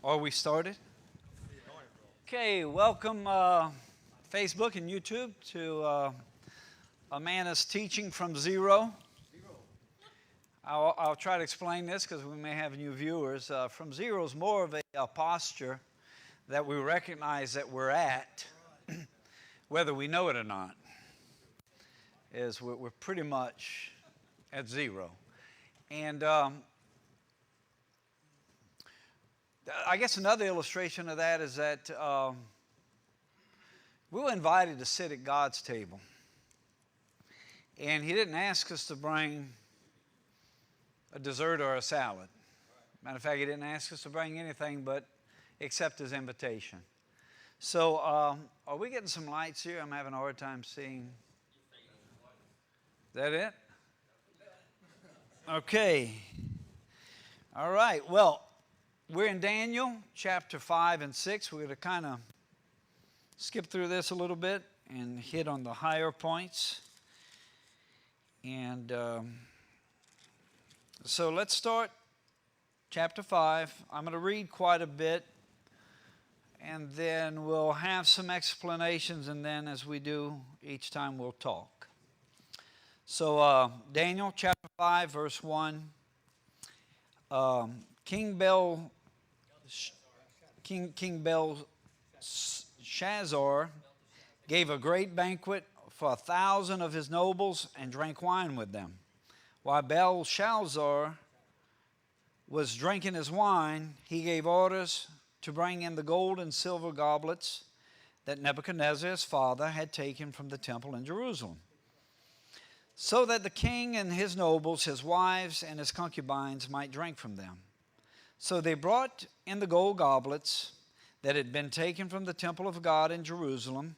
Are we started? Okay, welcome Facebook and YouTube to Amana's teaching from zero. I'll try to explain this because we may have new viewers. From zero is more of a posture that we recognize that we're at, whether we know it or not, is we're pretty much at zero. And I guess another illustration of that is that we were invited to sit at God's table. And He didn't ask us to bring a dessert or a salad. Matter of fact, He didn't ask us to bring anything but accept His invitation. So are we getting some lights here? I'm having a hard time seeing. Is that it? Okay. All right. Well, we're in Daniel chapter 5 and 6. We're going to kind of skip through this a little bit and hit on the higher points. And so let's start chapter 5. I'm going to read quite a bit, and then we'll have some explanations, and then as we do each time we'll talk. So Daniel chapter 5 verse 1. King Belshazzar gave a great banquet for 1,000 of his nobles and drank wine with them. While Belshazzar was drinking his wine, he gave orders to bring in the gold and silver goblets that Nebuchadnezzar, his father, had taken from the temple in Jerusalem, so that the king and his nobles, his wives, and his concubines might drink from them. So they brought in the gold goblets that had been taken from the temple of God in Jerusalem,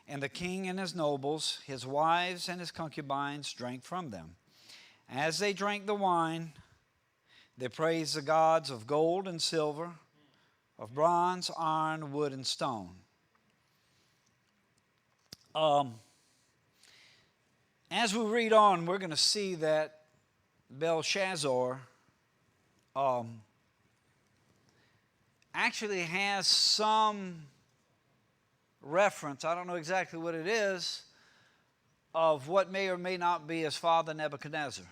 and the king and his nobles, his wives, and his concubines drank from them. As they drank the wine, they praised the gods of gold and silver, of bronze, iron, wood, and stone. As we read on, we're going to see that Belshazzar actually has some reference, I don't know exactly what it is, of what may or may not be his father Nebuchadnezzar.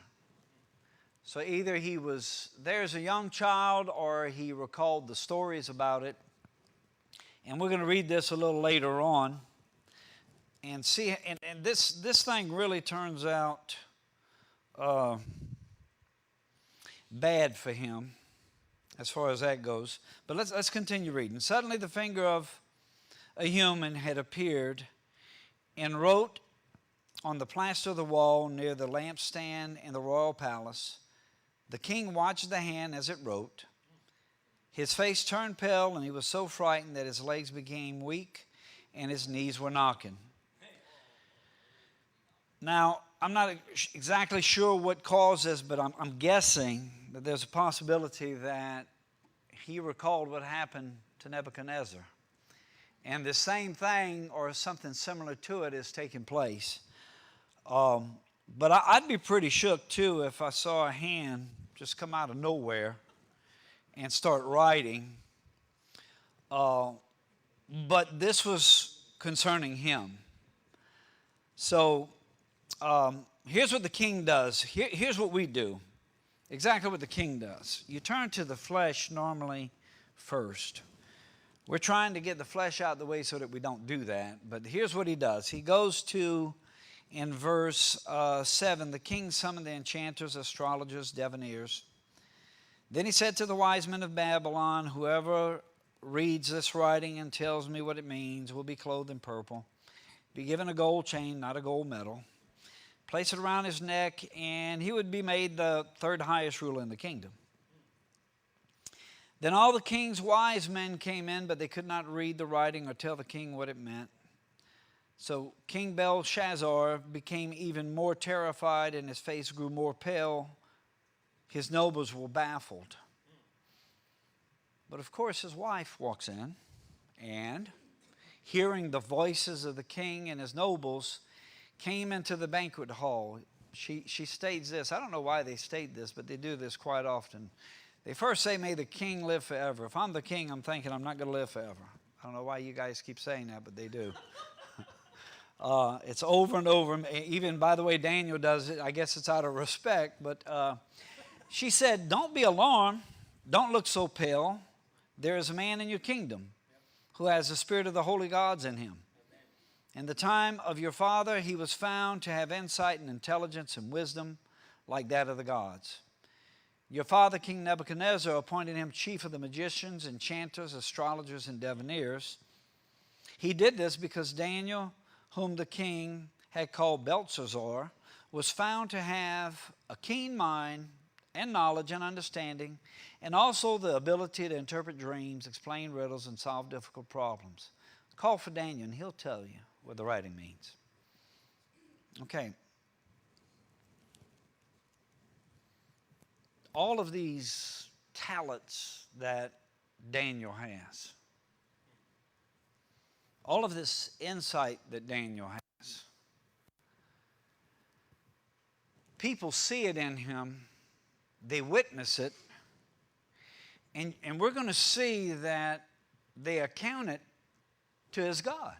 So either he was there as a young child or he recalled the stories about it. And we're going to read this a little later on and see, and this thing really turns out bad for him as far as that goes. But let's continue reading. Suddenly the finger of a human had appeared and wrote on the plaster of the wall near the lampstand in the royal palace. The king watched the hand as it wrote. His face turned pale, and he was so frightened that his legs became weak and his knees were knocking. Now, I'm not exactly sure what caused this, but I'm guessing that there's a possibility that he recalled what happened to Nebuchadnezzar. And the same thing or something similar to it is taking place. But I'd be pretty shook too if I saw a hand just come out of nowhere and start writing. But this was concerning him. So here's what the king does. Here's what we do. Exactly what the king does. You turn to the flesh normally first. We're trying to get the flesh out of the way so that we don't do that. But here's what he does. He goes to, in verse 7, the king summoned the enchanters, astrologers, diviners. Then he said to the wise men of Babylon, whoever reads this writing and tells me what it means will be clothed in purple, be given a gold chain, not a gold medal, place it around his neck, and he would be made the third highest ruler in the kingdom. Then all the king's wise men came in, but they could not read the writing or tell the king what it meant. So King Belshazzar became even more terrified, and his face grew more pale. His nobles were baffled. But of course his wife walks in, and hearing the voices of the king and his nobles, came into the banquet hall. She states this. I don't know why they state this, but they do this quite often. They first say, may the king live forever. If I'm the king, I'm thinking I'm not going to live forever. I don't know why you guys keep saying that, but they do. It's over and over. Even, by the way, Daniel does it. I guess it's out of respect. But she said, don't be alarmed. Don't look so pale. There is a man in your kingdom who has the spirit of the holy gods in him. In the time of your father, he was found to have insight and intelligence and wisdom like that of the gods. Your father, King Nebuchadnezzar, appointed him chief of the magicians, enchanters, astrologers, and diviners. He did this because Daniel, whom the king had called Belshazzar, was found to have a keen mind and knowledge and understanding, and also the ability to interpret dreams, explain riddles, and solve difficult problems. Call for Daniel, and he'll tell you what the writing means. Okay. All of these talents that Daniel has, all of this insight that Daniel has, people see it in him, they witness it, and we're going to see that they account it to his God.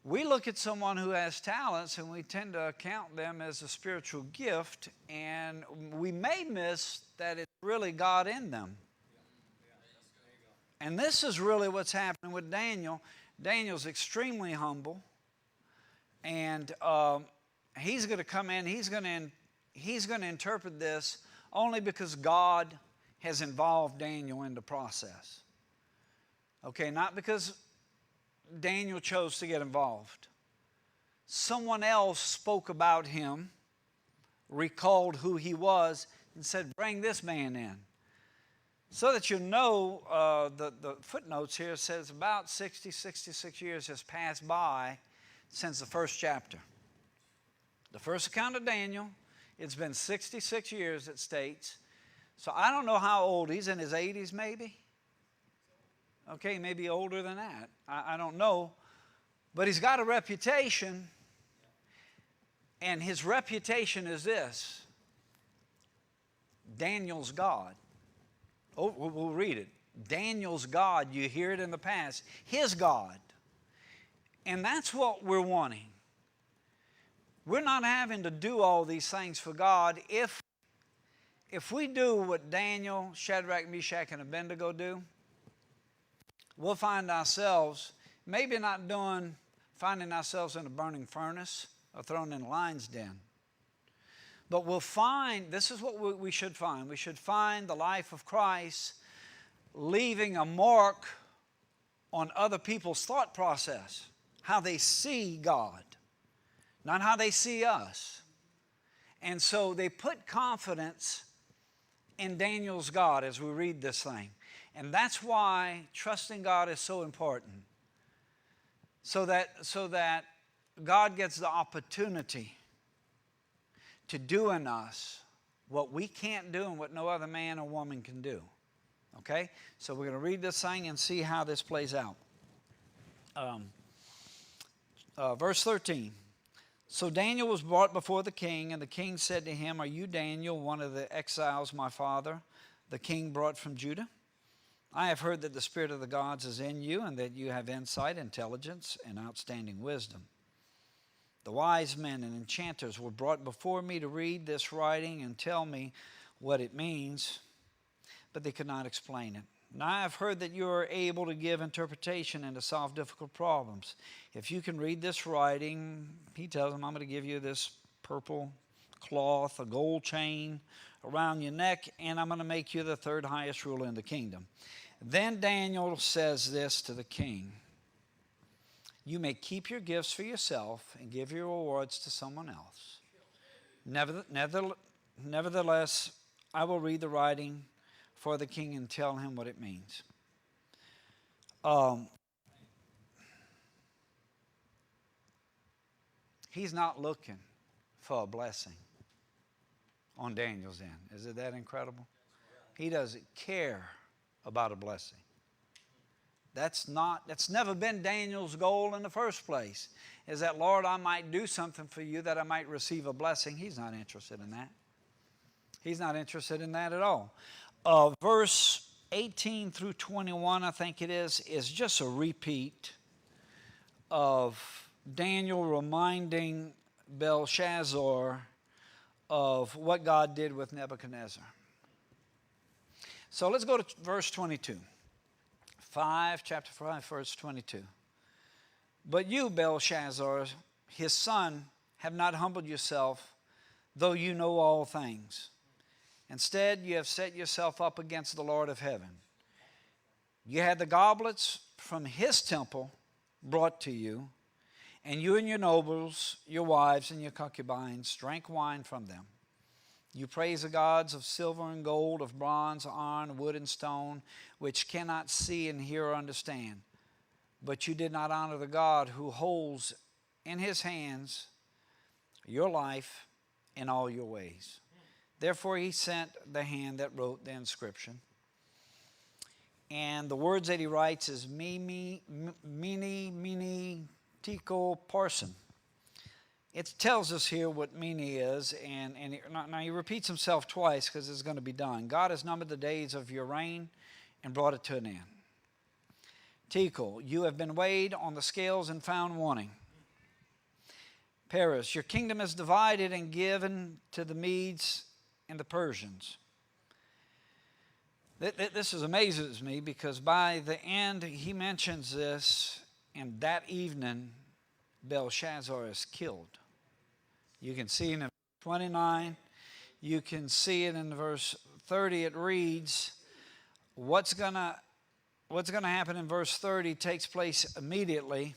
We look at someone who has talents and we tend to account them as a spiritual gift, and we may miss that it's really God in them. And this is really what's happening with Daniel. Daniel's extremely humble, and he's going to come in, he's going to interpret this only because God has involved Daniel in the process. Okay, not because Daniel chose to get involved. Someone else spoke about him, recalled who he was, and said, bring this man in. So that you know, the footnotes here says about 66 years has passed by since the first chapter. The first account of Daniel, it's been 66 years, it states. So I don't know how old. He's in his 80s maybe. Okay, maybe older than that. I don't know. But he's got a reputation, and his reputation is this: Daniel's God. Oh, we'll read it. Daniel's God, you hear it in the past. His God. And that's what we're wanting. We're not having to do all these things for God. If we do what Daniel, Shadrach, Meshach, and Abednego do, we'll find ourselves maybe not finding ourselves in a burning furnace or thrown in a lion's den. But we'll find, this is what we should find. We should find the life of Christ leaving a mark on other people's thought process, how they see God, not how they see us. And so they put confidence in Daniel's God as we read this thing. And that's why trusting God is so important. So that God gets the opportunity to do in us what we can't do and what no other man or woman can do. Okay? So we're going to read this thing and see how this plays out. Verse 13. So Daniel was brought before the king, and the king said to him, are you Daniel, one of the exiles my father, the king, brought from Judah? I have heard that the spirit of the gods is in you, and that you have insight, intelligence, and outstanding wisdom. The wise men and enchanters were brought before me to read this writing and tell me what it means, but they could not explain it. Now I have heard that you are able to give interpretation and to solve difficult problems. If you can read this writing, he tells them, I'm going to give you this purple cloth, a gold chain around your neck, and I'm going to make you the third highest ruler in the kingdom. Then Daniel says this to the king: you may keep your gifts for yourself and give your rewards to someone else. Nevertheless, I will read the writing for the king and tell him what it means. He's not looking for a blessing on Daniel's end. Isn't that incredible? He doesn't care about a blessing. That's never been Daniel's goal in the first place, is that, Lord, I might do something for you that I might receive a blessing. He's not interested in that. He's not interested in that at all. Verse 18 through 21, I think it is just a repeat of Daniel reminding Belshazzar of what God did with Nebuchadnezzar. So let's go to verse 22. Chapter 5, verse 22. But you, Belshazzar, his son, have not humbled yourself, though you know all things. Instead, you have set yourself up against the Lord of heaven. You had the goblets from his temple brought to you, and you and your nobles, your wives, and your concubines drank wine from them. You praise the gods of silver and gold, of bronze, iron, wood, and stone, which cannot see and hear or understand. But you did not honor the God who holds in his hands your life in all your ways. Therefore he sent the hand that wrote the inscription. And the words that he writes is mini, tico, parson. It tells us here what mini is, and now he repeats himself twice because it's going to be done. God has numbered the days of your reign and brought it to an end. Tekel, you have been weighed on the scales and found wanting. Paris, your kingdom is divided and given to the Medes and the Persians. This amazes me because by the end he mentions this, and that evening Belshazzar is killed. You can see it in 29. You can see it in verse 30. It reads, what's going to happen in verse 30 takes place immediately.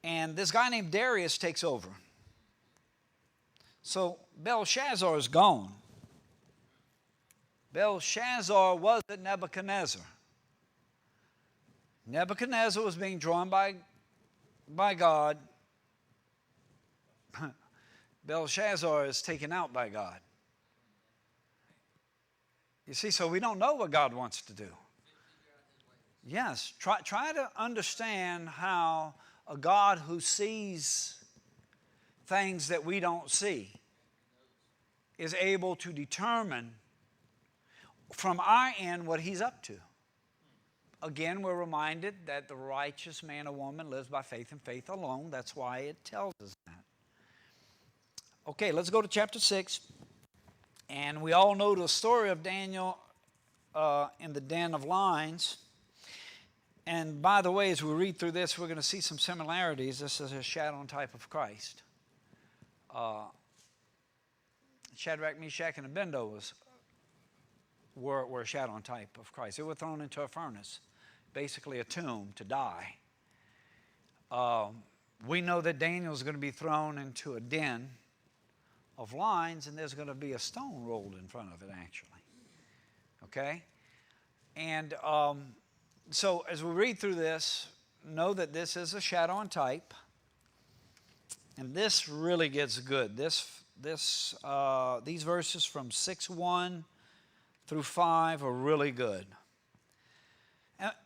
And this guy named Darius takes over. So Belshazzar is gone. Belshazzar wasn't Nebuchadnezzar. Nebuchadnezzar was being drawn by God. Belshazzar is taken out by God. You see, so we don't know what God wants to do. Yes, try to understand how a God who sees things that we don't see is able to determine from our end what he's up to. Again, we're reminded that the righteous man or woman lives by faith and faith alone. That's why it tells us that. Okay, let's go to chapter 6. And we all know the story of Daniel in the den of lions. And by the way, as we read through this, we're going to see some similarities. This is a shadow and type of Christ. Shadrach, Meshach, and Abednego were a shadow and type of Christ. They were thrown into a furnace, basically a tomb, to die. We know that Daniel's going to be thrown into a den of lions, and there's going to be a stone rolled in front of it, actually. Okay? And so as we read through this, know that this is a shadow and type. And this really gets good. These verses from 6:1 through 5 are really good.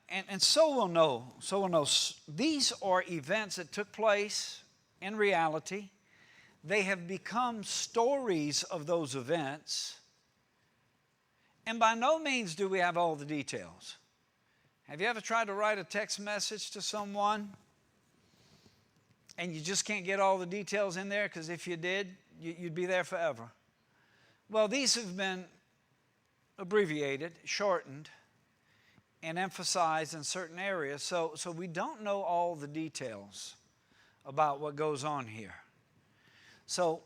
And so we'll know. These are events that took place in reality. They have become stories of those events. And by no means do we have all the details. Have you ever tried to write a text message to someone and you just can't get all the details in there? Because if you did, you'd be there forever. Well, these have been abbreviated, shortened, and emphasized in certain areas. So we don't know all the details about what goes on here. So,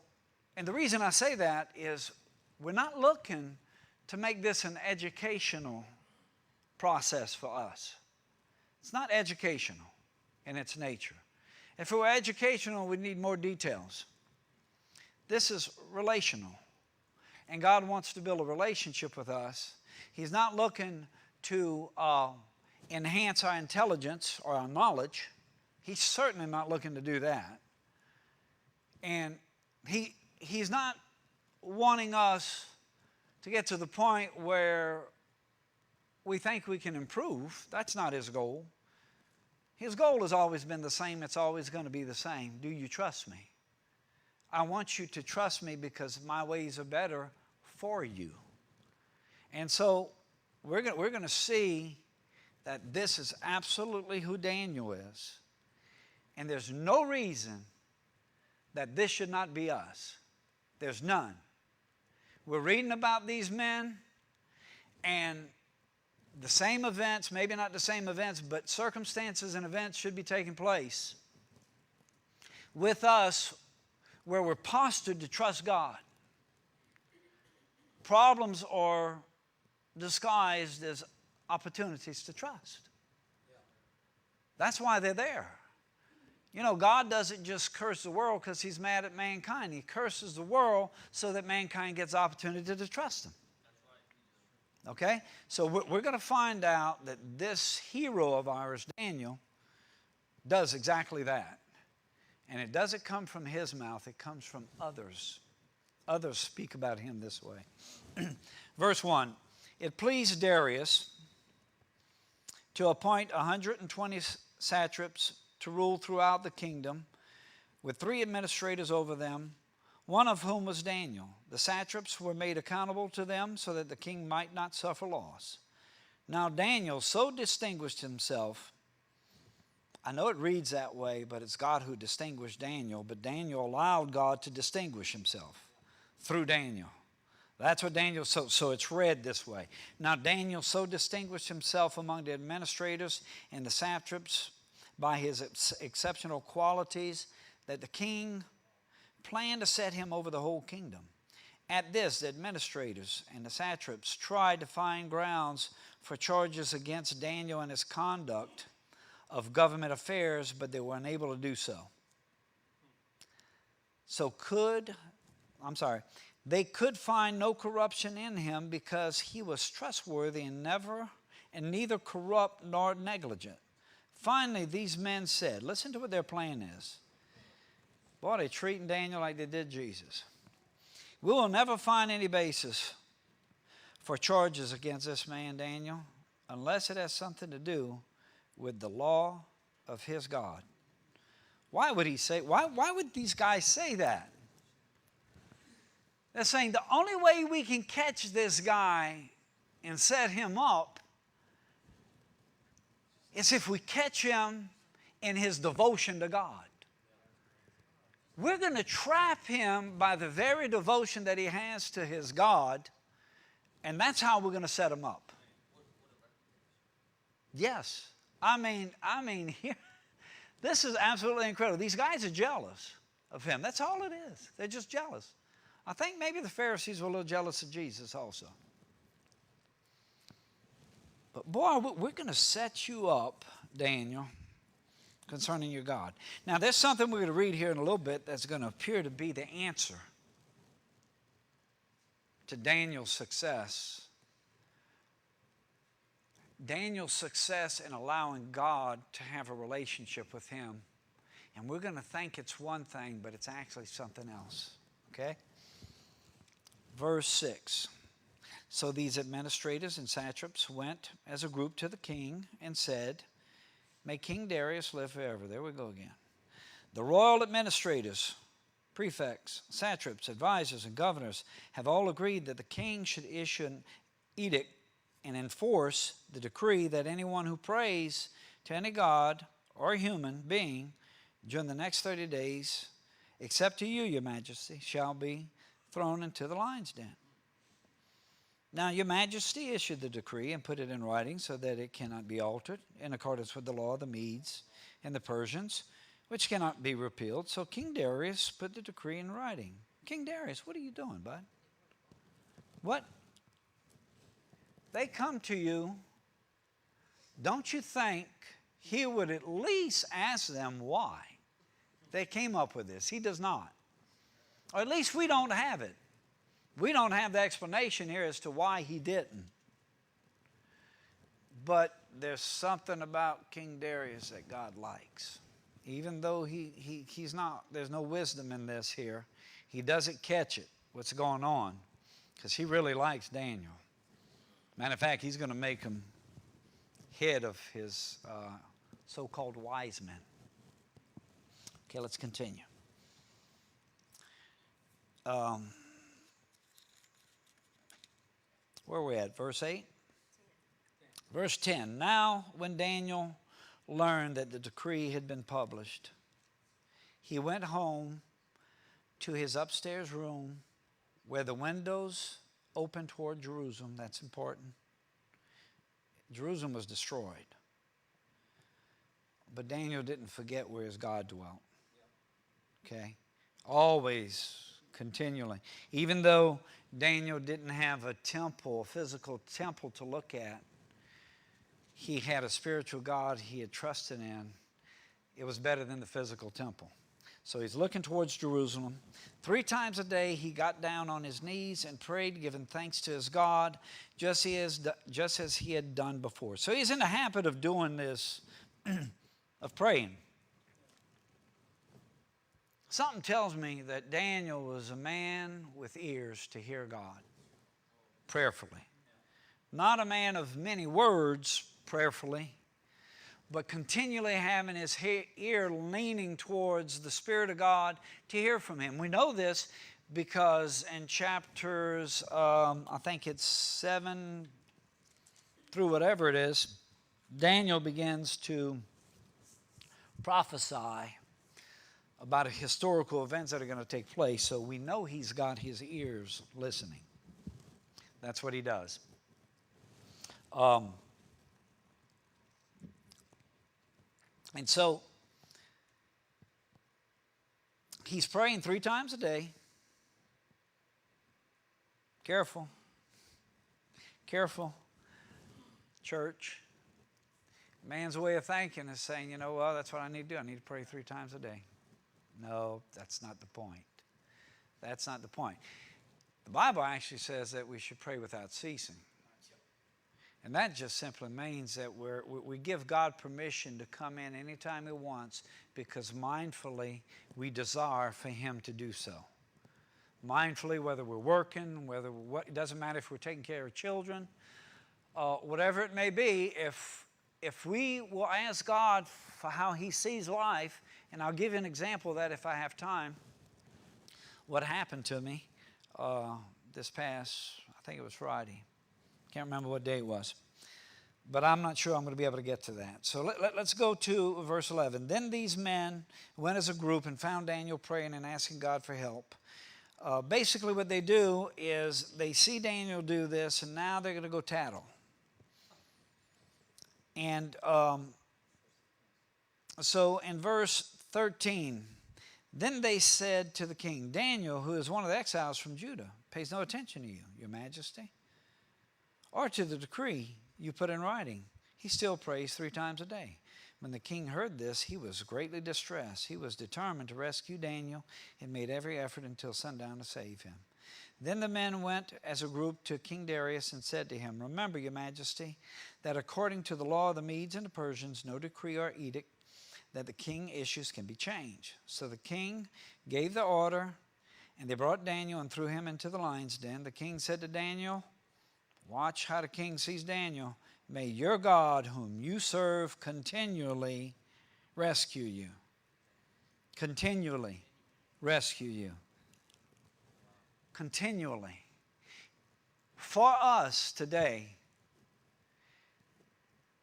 and the reason I say that is we're not looking to make this an educational process for us. It's not educational in its nature. If it were educational, we'd need more details. This is relational. And God wants to build a relationship with us. He's not looking to enhance our intelligence or our knowledge. He's certainly not looking to do that. And He's not wanting us to get to the point where we think we can improve. That's not His goal. His goal has always been the same. It's always going to be the same. Do you trust me? I want you to trust me because my ways are better for you. And so we're going to see that this is absolutely who Daniel is. And there's no reason that this should not be us. There's none. We're reading about these men, and the same events, maybe not the same events, but circumstances and events should be taking place with us where we're postured to trust God. Problems are disguised as opportunities to trust. That's why they're there. You know, God doesn't just curse the world because He's mad at mankind. He curses the world so that mankind gets opportunity to trust Him. Okay? So we're going to find out that this hero of ours, Daniel, does exactly that. And it doesn't come from his mouth. It comes from others. Others speak about him this way. Verse 1, it pleased Darius to appoint 120 satraps to rule throughout the kingdom, with 3 administrators over them, one of whom was Daniel. The satraps were made accountable to them so that the king might not suffer loss. Now Daniel so distinguished himself, I know it reads that way, but it's God who distinguished Daniel, but Daniel allowed God to distinguish himself through Daniel. That's what Daniel, so it's read this way. Now Daniel so distinguished himself among the administrators and the satraps by his exceptional qualities that the king planned to set him over the whole kingdom. At this, the administrators and the satraps tried to find grounds for charges against Daniel and his conduct of government affairs, but they were unable to do so. They could find no corruption in him because he was trustworthy and neither corrupt nor negligent. Finally, these men said, listen to what their plan is. Boy, they're treating Daniel like they did Jesus. We will never find any basis for charges against this man, Daniel, unless it has something to do with the law of his God. Why would these guys say that? They're saying the only way we can catch this guy and set him up is if we catch him in his devotion to God. We're going to trap him by the very devotion that he has to his God, and that's how we're going to set him up. Yes. I mean, here, this is absolutely incredible. These guys are jealous of him. That's all it is. They're just jealous. I think maybe the Pharisees were a little jealous of Jesus also. But boy, we're going to set you up, Daniel, concerning your God. Now, there's something we're going to read here in a little bit that's going to appear to be the answer to Daniel's success. Daniel's success in allowing God to have a relationship with him. And we're going to think it's one thing, but it's actually something else. Okay? Verse 6. So these administrators and satraps went as a group to the king and said, may King Darius live forever. There we go again. The royal administrators, prefects, satraps, advisors, and governors have all agreed that the king should issue an edict and enforce the decree that anyone who prays to any god or human being during the next 30 days, except to you, your majesty, shall be thrown into the lion's den. Now, your majesty issued the decree and put it in writing so that it cannot be altered in accordance with the law of the Medes and the Persians, which cannot be repealed. So King Darius put the decree in writing. King Darius, what are you doing, bud? What? They come to you. Don't you think he would at least ask them why they came up with this? He does not. Or at least we don't have it. We don't have the explanation here as to why he didn't. But there's something about King Darius that God likes. Even though he's not, there's no wisdom in this here. He doesn't catch it, what's going on, because he really likes Daniel. Matter of fact, he's going to make him head of his so-called wise men. Okay, let's continue. Where are we at? Verse 8? Verse 10. Now, when Daniel learned that the decree had been published, he went home to his upstairs room where the windows opened toward Jerusalem. That's important. Jerusalem was destroyed. But Daniel didn't forget where his God dwelt. Okay? Always, continually. Even though Daniel didn't have a temple, a physical temple to look at, he had a spiritual God he had trusted in. It was better than the physical temple. So he's looking towards Jerusalem. 3 times a day he got down on his knees and prayed, giving thanks to his God, just as he had done before. So he's in the habit of doing this, of praying. Something tells me that Daniel was a man with ears to hear God prayerfully. Not a man of many words prayerfully, but continually having his ear leaning towards the Spirit of God to hear from him. We know this because in chapters, I think it's 7 through whatever it is, Daniel begins to prophesy about historical events that are going to take place. So we know he's got his ears listening. That's what he does. And so he's praying 3 times a day. Careful. Careful, church. Man's way of thinking is saying, well, that's what I need to do. I need to pray 3 times a day. No, that's not the point. That's not the point. The Bible actually says that we should pray without ceasing. And that just simply means that we give God permission to come in anytime He wants, because mindfully we desire for Him to do so. Mindfully, whether we're working, it doesn't matter if we're taking care of children, whatever it may be, if we will ask God for how He sees life, and I'll give you an example of that if I have time. What happened to me this past, I think it was Friday. Can't remember what day it was. But I'm not sure I'm going to be able to get to that. So let's go to verse 11. Then these men went as a group and found Daniel praying and asking God for help. Basically what they do is they see Daniel do this, and now they're going to go tattle. And so in verse 13, then they said to the king, Daniel, who is one of the exiles from Judah, pays no attention to you, your majesty, or to the decree you put in writing. He still prays 3 times a day. When the king heard this, he was greatly distressed. He was determined to rescue Daniel and made every effort until sundown to save him. Then the men went as a group to King Darius and said to him, remember, your majesty, that according to the law of the Medes and the Persians, no decree or edict that the king issues can be changed. So the king gave the order, and they brought Daniel and threw him into the lion's den. The king said to Daniel, watch how the king sees Daniel. May your God, whom you serve, continually rescue you. Continually rescue you. Continually. For us today,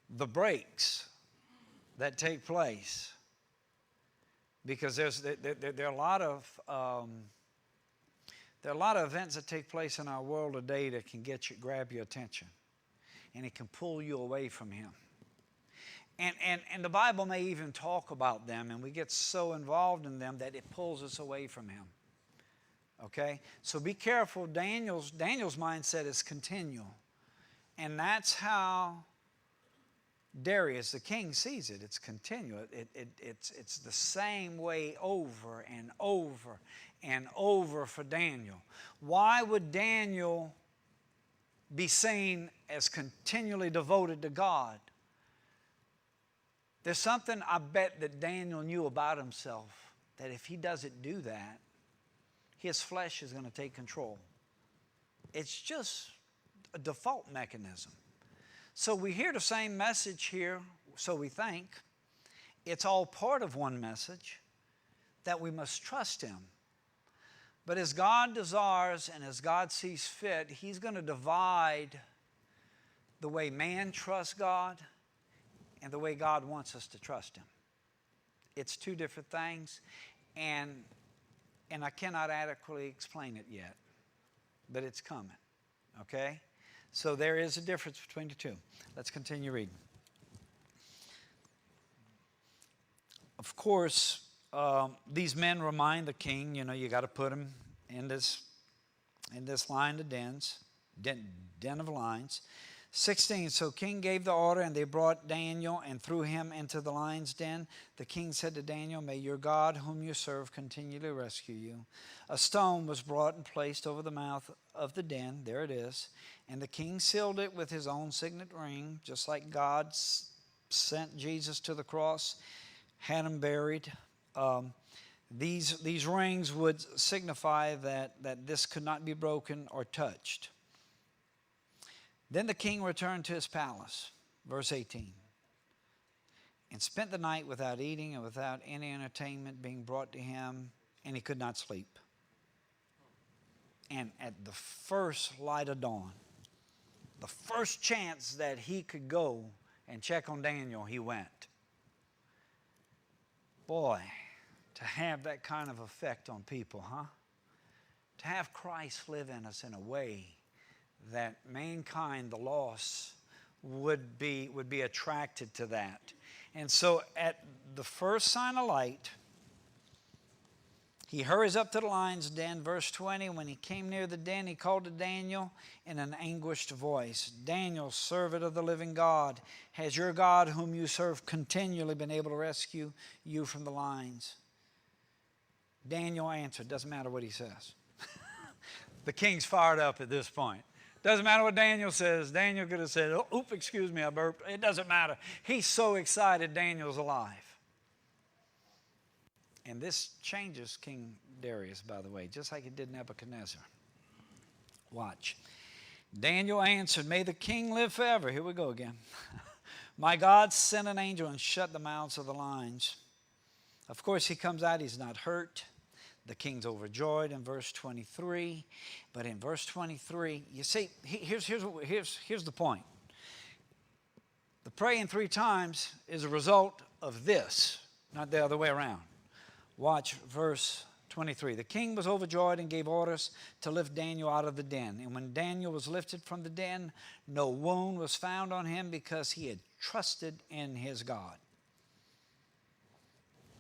the breaks that take place, because there are a lot of events that take place in our world today that can grab your attention, and it can pull you away from Him. And the Bible may even talk about them, and we get so involved in them that it pulls us away from Him. Okay? So be careful. Daniel's mindset is continual. And that's how Darius, the king, sees it. It's continual. It's the same way over and over and over for Daniel. Why would Daniel be seen as continually devoted to God? There's something I bet that Daniel knew about himself, that if he doesn't do that, his flesh is going to take control. It's just a default mechanism. So we hear the same message here, so we think. It's all part of one message, that we must trust Him. But as God desires and as God sees fit, He's going to divide the way man trusts God and the way God wants us to trust Him. It's two different things, and I cannot adequately explain it yet, but it's coming, okay? So there is a difference between the two. Let's continue reading. Of course, these men remind the king, you got to put him in this line of dens, den of lions. 16, so king gave the order, and they brought Daniel and threw him into the lion's den. The king said to Daniel, may your God, whom you serve, continually rescue you. A stone was brought and placed over the mouth of the den. There it is. And the king sealed it with his own signet ring, just like God sent Jesus to the cross, had him buried. These rings would signify that this could not be broken or touched. Then the king returned to his palace, verse 18, and spent the night without eating and without any entertainment being brought to him, and he could not sleep. And at the first light of dawn, the first chance that he could go and check on Daniel, he went. Boy, to have that kind of effect on people, huh? To have Christ live in us in a way that mankind, the lost, would be attracted to that. And so at the first sign of light, he hurries up to the lion's den. Verse 20, when he came near the den, he called to Daniel in an anguished voice, Daniel, servant of the living God, has your God, whom you serve, continually been able to rescue you from the lions? Daniel answered. Doesn't matter what he says. The king's fired up at this point. Doesn't matter what Daniel says. Daniel could have said, oh, excuse me, I burped. It doesn't matter. He's so excited Daniel's alive. And this changes King Darius, by the way, just like it did Nebuchadnezzar. Watch. Daniel answered, may the king live forever. Here we go again. My God sent an angel and shut the mouths of the lions. Of course, he comes out. He's not hurt. The king's overjoyed in verse 23. But in verse 23, you see, here's the point. The praying 3 times is a result of this, not the other way around. Watch verse 23. The king was overjoyed and gave orders to lift Daniel out of the den. And when Daniel was lifted from the den, no wound was found on him because he had trusted in his God.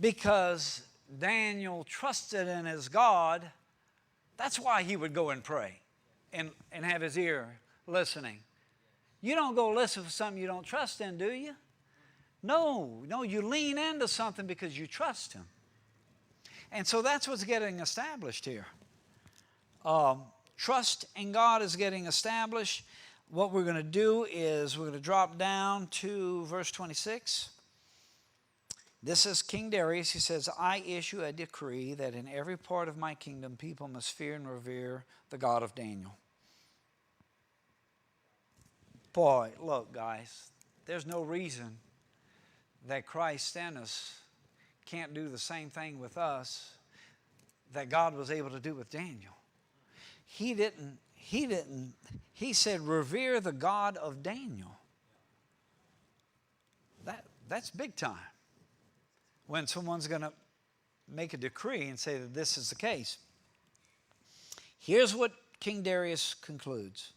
Because Daniel trusted in his God, that's why he would go and pray and have his ear listening. You don't go listen for something you don't trust in, do you? No, you lean into something because you trust him. And so that's what's getting established here. Trust in God is getting established. What we're going to do is we're going to drop down to verse 26. This is King Darius. He says, I issue a decree that in every part of my kingdom people must fear and revere the God of Daniel. Boy, look, guys, there's no reason that Christ in us can't do the same thing with us that God was able to do with Daniel. He said, revere the God of Daniel. That's big time. When someone's going to make a decree and say that this is the case. Here's what King Darius concludes.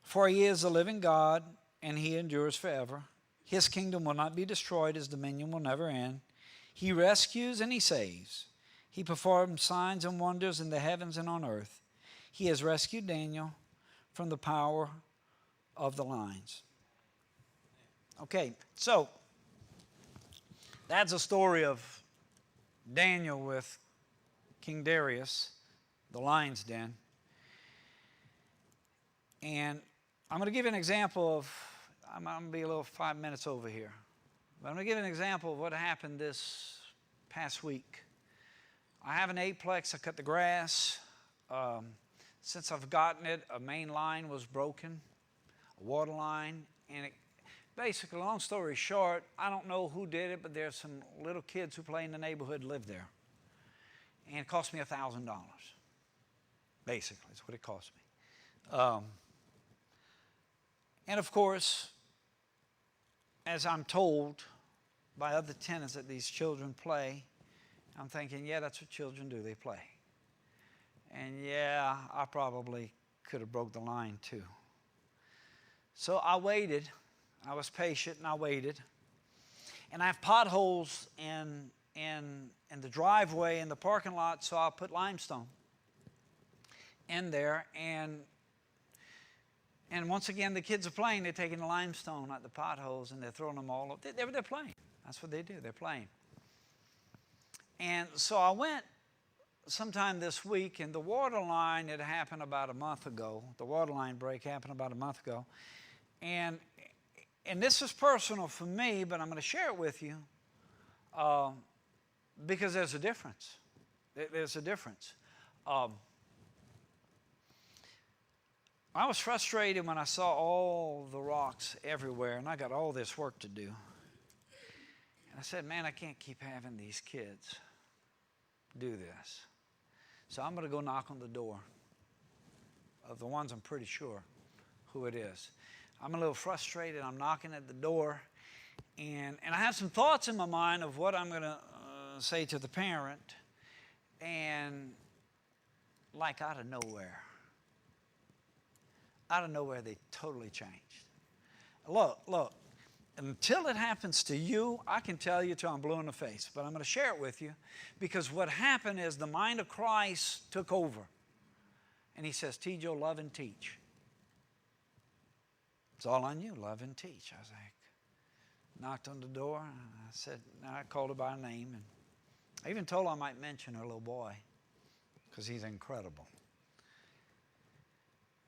For he is a living God, and he endures forever. His kingdom will not be destroyed. His dominion will never end. He rescues and he saves. He performs signs and wonders in the heavens and on earth. He has rescued Daniel from the power of the lions. Okay, so that's a story of Daniel with King Darius, the lion's den. And I'm going to give you an example of, I'm going to be a little 5 minutes over here. But I'm going to give you an example of what happened this past week. I have an eightplex. I cut the grass. Since I've gotten it, a main line was broken, a water line, and it basically, long story short, I don't know who did it, but there's some little kids who play in the neighborhood live there. And it cost me $1,000. basically. That's what it cost me. And of course, as I'm told by other tenants that these children play, I'm thinking, yeah, that's what children do. They play. And yeah, I probably could have broke the line too. So I waited. I was patient and I waited. And I have potholes in the driveway in the parking lot, so I put limestone in there. And once again, the kids are playing. They're taking the limestone out the potholes and they're throwing them all up. They're playing. That's what they do. They're playing. And so I went sometime this week, and the water line, it happened about a month ago. The water line break happened about a month ago. And this is personal for me, but I'm going to share it with you because there's a difference. There's a difference. I was frustrated when I saw all the rocks everywhere, and I got all this work to do. And I said, man, I can't keep having these kids do this. So I'm going to go knock on the door of the ones I'm pretty sure who it is. I'm a little frustrated. I'm knocking at the door, and I have some thoughts in my mind of what I'm going to say to the parent, and like out of nowhere, they totally changed. Look, until it happens to you, I can tell you till I'm blue in the face, but I'm going to share it with you because what happened is the mind of Christ took over. And he says, Tijo, love and teach. It's all on you, love and teach. I was like, knocked on the door, and I said, I called her by name, and I even told her I might mention her little boy because he's incredible.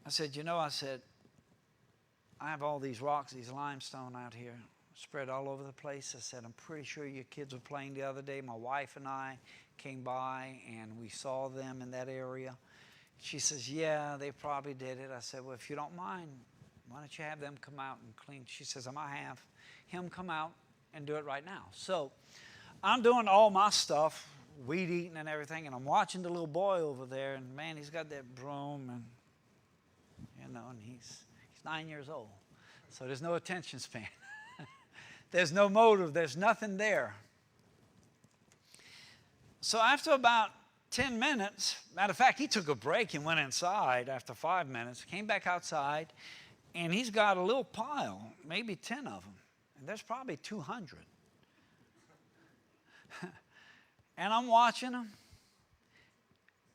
I said, I have all these rocks, these limestone out here spread all over the place. I said, I'm pretty sure your kids were playing the other day. My wife and I came by and we saw them in that area. She says, yeah, they probably did it. I said, well, if you don't mind, why don't you have them come out and clean? She says, I might have him come out and do it right now. So I'm doing all my stuff, weed eating and everything, and I'm watching the little boy over there, and man, he's got that broom, and and he's 9 years old. So there's no attention span. There's no motive. There's nothing there. So after about 10 minutes, matter of fact, he took a break and went inside after 5 minutes, came back outside, and he's got a little pile, maybe 10 of them. And there's probably 200. And I'm watching him.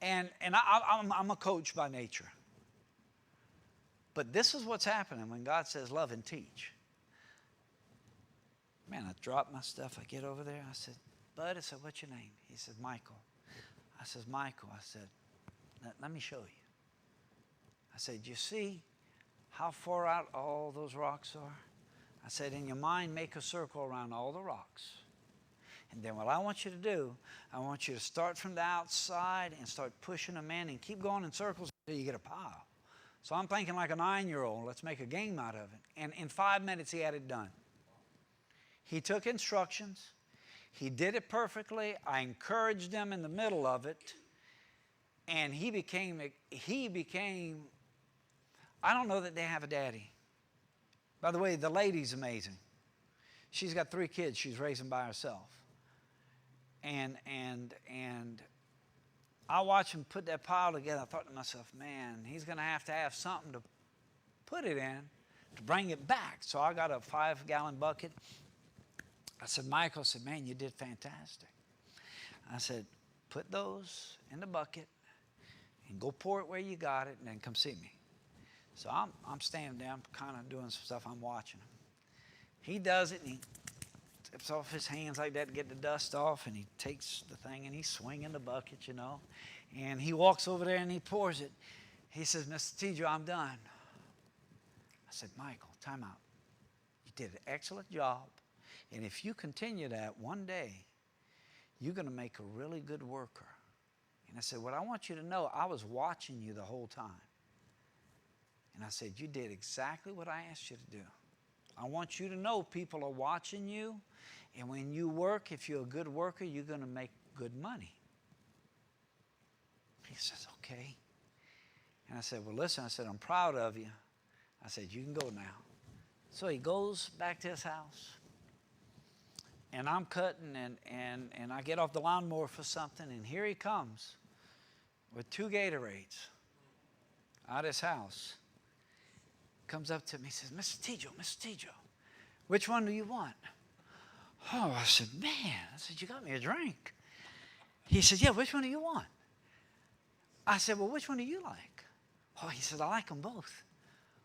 And I'm a coach by nature. But this is what's happening when God says love and teach. Man, I dropped my stuff. I get over there. I said, Bud, I said, what's your name? He said, Michael. I said, Michael. I said, let me show you. I said, you see how far out all those rocks are? I said, in your mind, make a circle around all the rocks. And then what I want you to do, I want you to start from the outside and start pushing them in and keep going in circles until you get a pile. So I'm thinking like a 9-year-old, let's make a game out of it. And in 5 minutes, he had it done. He took instructions. He did it perfectly. I encouraged him in the middle of it. And he became, I don't know that they have a daddy. By the way, the lady's amazing. She's got 3 kids she's raising by herself. And I watched him put that pile together. I thought to myself, man, he's going to have something to put it in to bring it back. So I got a 5-gallon bucket. I said, Michael, I said, man, you did fantastic. I said, put those in the bucket and go pour it where you got it and then come see me. So I'm standing there, I'm kind of doing some stuff. I'm watching him. He does it, and he tips off his hands like that to get the dust off, and he takes the thing, and he's swinging the bucket, and he walks over there, and he pours it. He says, Mr. Tijo, I'm done. I said, Michael, time out. You did an excellent job, and if you continue that one day, you're going to make a really good worker. And I said, what I want you to know, I was watching you the whole time. And I said, you did exactly what I asked you to do. I want you to know people are watching you, and when you work, if you're a good worker, you're going to make good money. He says, okay. And I said, well, listen, I said, I'm proud of you. I said, you can go now. So he goes back to his house. And I'm cutting, and I get off the lawnmower for something, and here he comes with 2 Gatorades out of his house. Comes up to me, he says, Mr. Tijo, which one do you want? Oh, I said, man, I said, you got me a drink. He said, yeah, which one do you want? I said, well, which one do you like? Oh, he said, I like them both.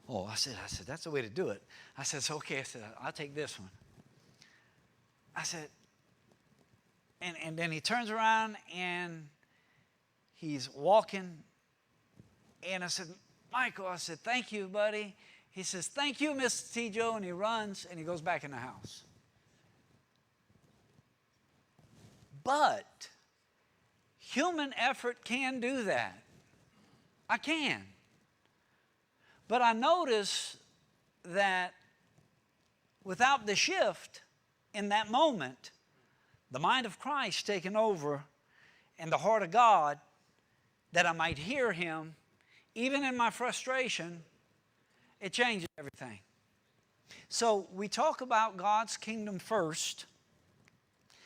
Oh, I said, that's the way to do it. I said, so okay, I said, I'll take this one. I said, and then he turns around and he's walking. And I said, Michael, I said, thank you, buddy. He says, thank you, Mr. Tijo. And he runs and he goes back in the house. But human effort can do that. I can. But I notice that without the shift in that moment, the mind of Christ taking over and the heart of God, that I might hear him, even in my frustration, it changes everything. So we talk about God's kingdom first,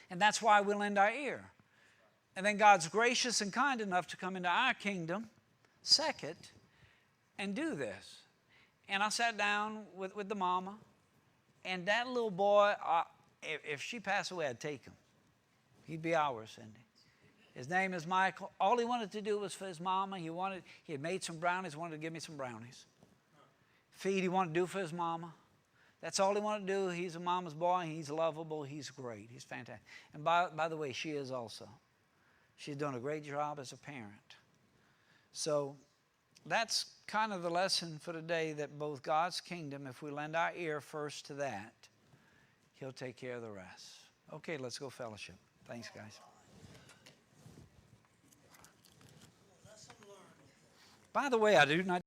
and that's why we lend our ear. And then God's gracious and kind enough to come into our kingdom second and do this. And I sat down with the mama, and that little boy, if she passed away, I'd take him. He'd be ours, Cindy. His name is Michael. All he wanted to do was for his mama. He had made some brownies, wanted to give me some brownies. Feed he wanted to do for his mama. That's all he wanted to do. He's a mama's boy. He's lovable. He's great. He's fantastic. And by the way, she is also. She's doing a great job as a parent. So that's kind of the lesson for today, that both God's kingdom, if we lend our ear first to that, he'll take care of the rest. Okay, let's go fellowship. Thanks, guys. By the way, I do not